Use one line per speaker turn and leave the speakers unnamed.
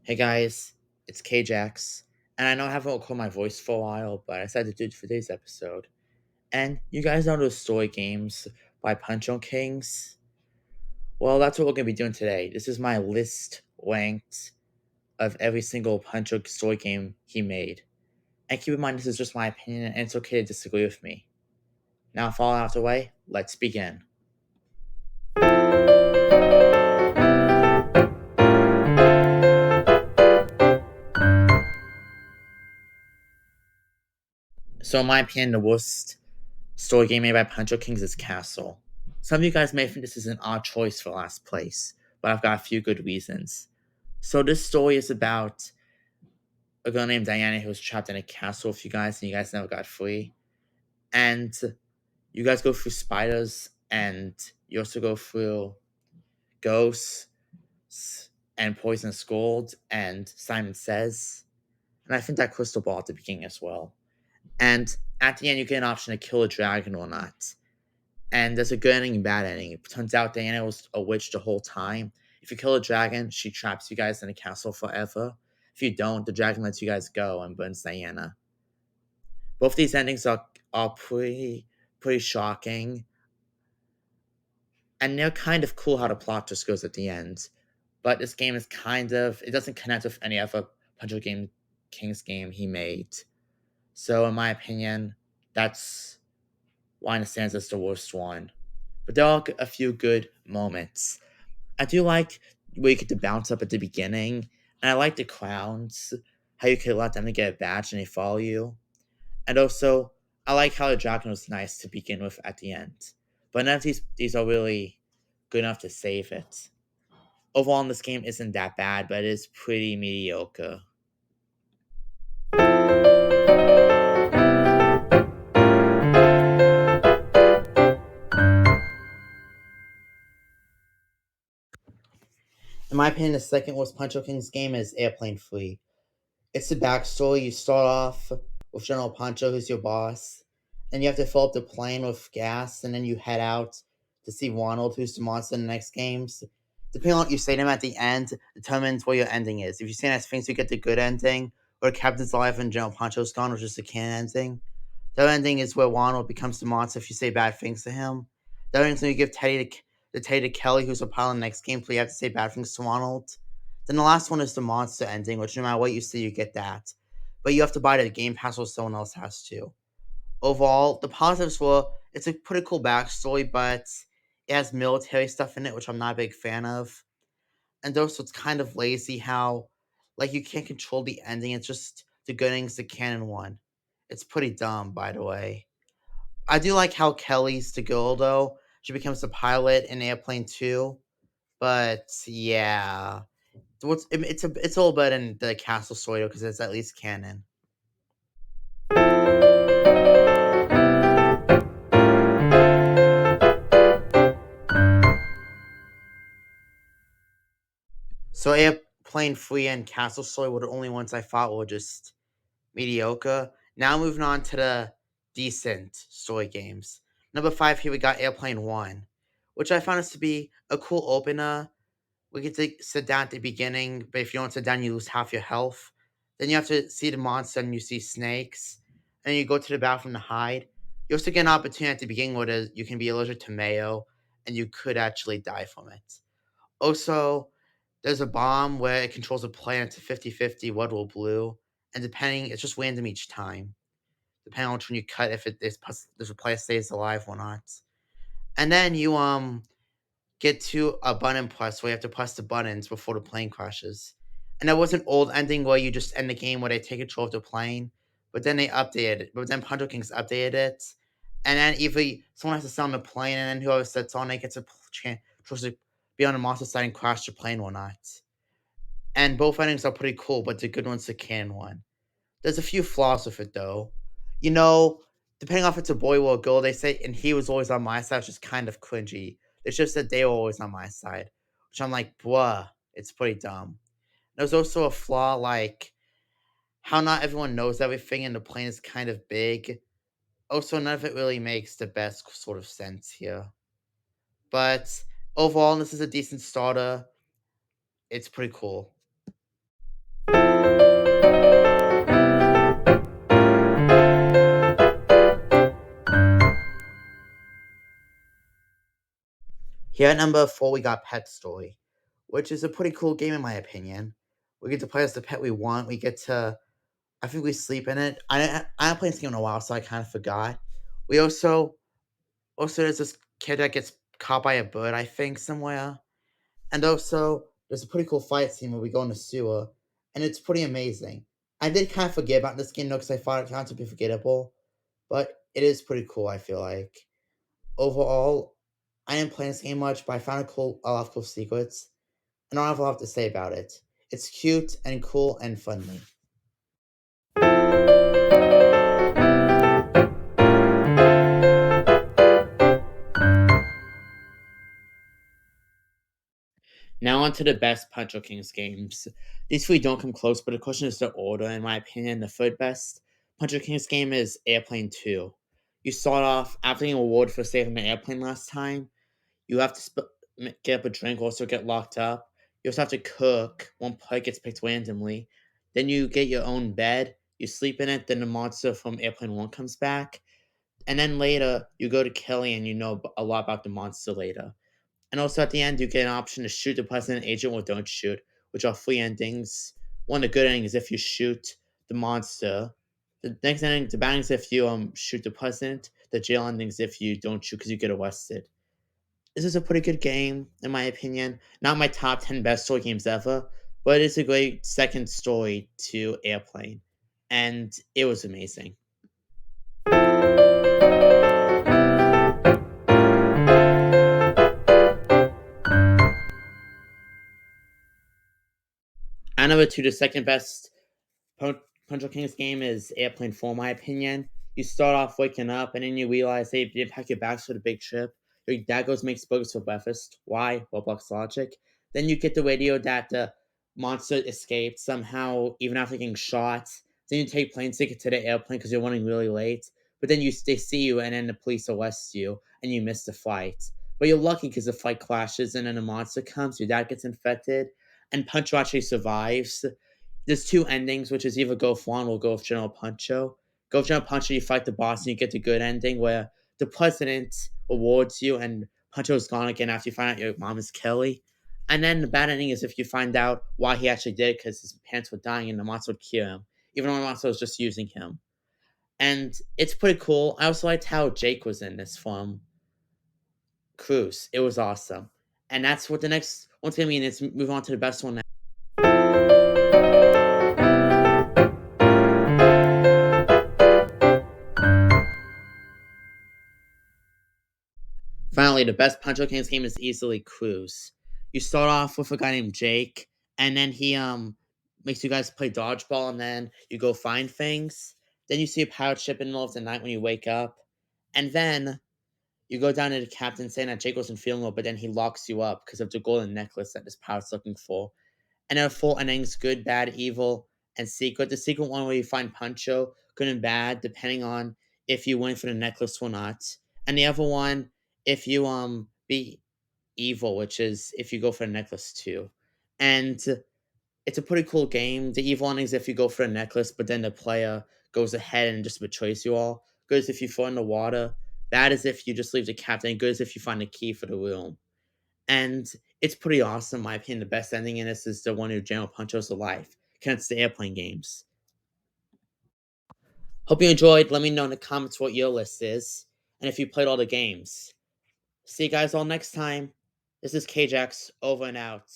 Hey guys, it's KJax, and I know I haven't recorded my voice for a while, but I decided to do it for today's episode. And you guys know those story games by Ponchokings? Well, that's what we're gonna be doing today. This is my list ranked of every single Poncho story game he made. And keep in mind, this is just my opinion, and it's okay to disagree with me. Now, with all out of the way, let's begin. So, in my opinion, the worst story game made by Ponchokings is Castle. Some of you guys may think this is an odd choice for last place, but I've got a few good reasons. So this story is about a girl named Diana who was trapped in a castle with you guys, and you guys never got free. And you guys go through spiders, and you also go through ghosts and poisonous gold and Simon Says. And I think that crystal ball at the beginning as well. And at the end, you get an option to kill a dragon or not. And there's a good ending and bad ending. It turns out Diana was a witch the whole time. If you kill a dragon, she traps you guys in a castle forever. If you don't, the dragon lets you guys go and burns Diana. Both these endings are pretty shocking, and they're kind of cool how the plot just goes at the end. But this game is it doesn't connect with any other Punch Game Kings game he made. So in my opinion, that's why it stands as the worst one. But there are a few good moments. I do like where you get to bounce up at the beginning, and I like the crowns, how you can let them to get a badge and they follow you. And also, I like how the dragon was nice to begin with at the end. But none of these are really good enough to save it. Overall, this game isn't that bad, but it is pretty mediocre. In my opinion, the second worst Punch Kings game is Airplane Free. It's the backstory. You start off with General Pancho, who's your boss, and you have to fill up the plane with gas, and then you head out to see Ronald, who's the monster in the next games. Depending on what you say to him at the end, determines where your ending is. If you say nice things, you get the good ending, or Captain's alive and General Pancho's gone, which is the canon ending. The other ending is where Ronald becomes the monster if you say bad things to him. The other ending is when you give Teddy to Kelly, who's a pilot in the next game, so you have to say bad things to Ronald. Then the last one is the monster ending, which no matter what you say, you get that. But you have to buy the game pass or someone else has to. Overall, the positives were it's a pretty cool backstory, but it has military stuff in it, which I'm not a big fan of. And also, it's kind of lazy how, like, you can't control the ending. It's just the good ending's the canon one. It's pretty dumb, by the way. I do like how Kelly's the girl, though. She becomes the pilot in Airplane 2. But, yeah. It's a little better in the castle story, though, because it's at least canon. So Airplane Free and Castle Story were the only ones I thought were just mediocre. Now moving on to the decent story games. Number 5 here we got Airplane 1, which I found this to be a cool opener. We get to sit down at the beginning, but if you don't sit down, you lose half your health. Then you have to see the monster and you see snakes. And you go to the bathroom to hide. You also get an opportunity at the beginning where you can be allergic to mayo and you could actually die from it. Also, there's a bomb where it controls a planet to 50-50 red or blue. And depending, it's just random each time. Depending on which one you cut, if there's a player stays alive or not. And then you get to a button press where you have to press the buttons before the plane crashes. And there was an old ending where you just end the game where they take control of the plane, but then they updated it. But then Punto Kings updated it, and then either someone has to sit on the plane, and then whoever sits on it gets a chance to be on the monster side and crash the plane or not. And both endings are pretty cool, but the good one's the canon one. There's a few flaws with it though. You know, depending on if it's a boy or a girl, they say, and he was always on my side, which is kind of cringy. It's just that they were always on my side, which I'm like, bruh, it's pretty dumb. There's also a flaw like how not everyone knows everything and the plane is kind of big. Also, none of it really makes the best sort of sense here. But overall, this is a decent starter. It's pretty cool. Here at number 4, we got Pet Story, which is a pretty cool game in my opinion. We get to play as the pet we want. We get to, I think we sleep in it. I haven't played this game in a while, so I kind of forgot. We also there's this kid that gets caught by a bird, I think, somewhere. And also, there's a pretty cool fight scene where we go in the sewer, and it's pretty amazing. I did kind of forget about this game though, because I thought it found to be forgettable, but it is pretty cool. I feel like overall, I didn't play this game much, but I found a lot of cool secrets, and I don't have a lot to say about it. It's cute and cool and funny. Now on to the best Ponchokings games. These three don't come close, but the question is the order. In my opinion, the third best Ponchokings game is Airplane 2. You start off after getting a reward for saving the airplane last time. You have to get up a drink, also get locked up. You also have to cook. One plate gets picked randomly. Then you get your own bed. You sleep in it. Then the monster from Airplane 1 comes back. And then later, you go to Kelly and you know a lot about the monster later. And also at the end, you get an option to shoot the president agent or don't shoot, which are free endings. One of the good endings is if you shoot the monster. The next ending, the bad ending is if you shoot the president. The jail ending is if you don't shoot because you get arrested. This is a pretty good game, in my opinion. Not my top 10 best story games ever, but it's a great second story to Airplane. And it was amazing. At number 2, the second best Ponchokings game is Airplane 4, in my opinion. You start off waking up and then you realize, hey, you didn't pack your bags for the big trip. Your dad goes makes burgers for breakfast. Why? Roblox logic. Then you get the radio that the monster escaped somehow, even after getting shot. Then you take plane ticket to the airplane because you're running really late. But then they see you and then the police arrest you and you miss the flight. But you're lucky because the flight crashes and then the monster comes. Your dad gets infected and Puncho actually survives. There's two endings, which is either go with Juan or go with General Pancho. Go with General Pancho, you fight the boss and you get the good ending where the president awards you and Pancho's gone again after you find out your mom is Kelly. And then the bad ending is if you find out why he actually did it because his parents were dying and the monster would kill him, even though the monster was just using him. And it's pretty cool. I also liked how Jake was in this from Cruise. It was awesome. And that's what the next one's gonna be. And let's move on to the best one. Finally, the best Ponchokings game is easily Cruise. You start off with a guy named Jake, and then he makes you guys play dodgeball, and then you go find things. Then you see a pirate ship in the middle of the night when you wake up, and then you go down to the captain saying that Jake wasn't feeling well, but then he locks you up because of the golden necklace that this pirate's looking for. And there are four endings: good, bad, evil, and secret. The secret one where you find Pancho, good and bad, depending on if you win for the necklace or not. And the other one, if you be evil, which is if you go for the necklace too. And it's a pretty cool game. The evil ending is if you go for a necklace, but then the player goes ahead and just betrays you all. Good is if you fall in the water. Bad is if you just leave the captain. Good is if you find the key for the room. And it's pretty awesome, in my opinion. The best ending in this is the one who General Puncho's alive. It's the airplane games. Hope you enjoyed. Let me know in the comments what your list is. And if you played all the games. See you guys all next time. This is KJax, over and out.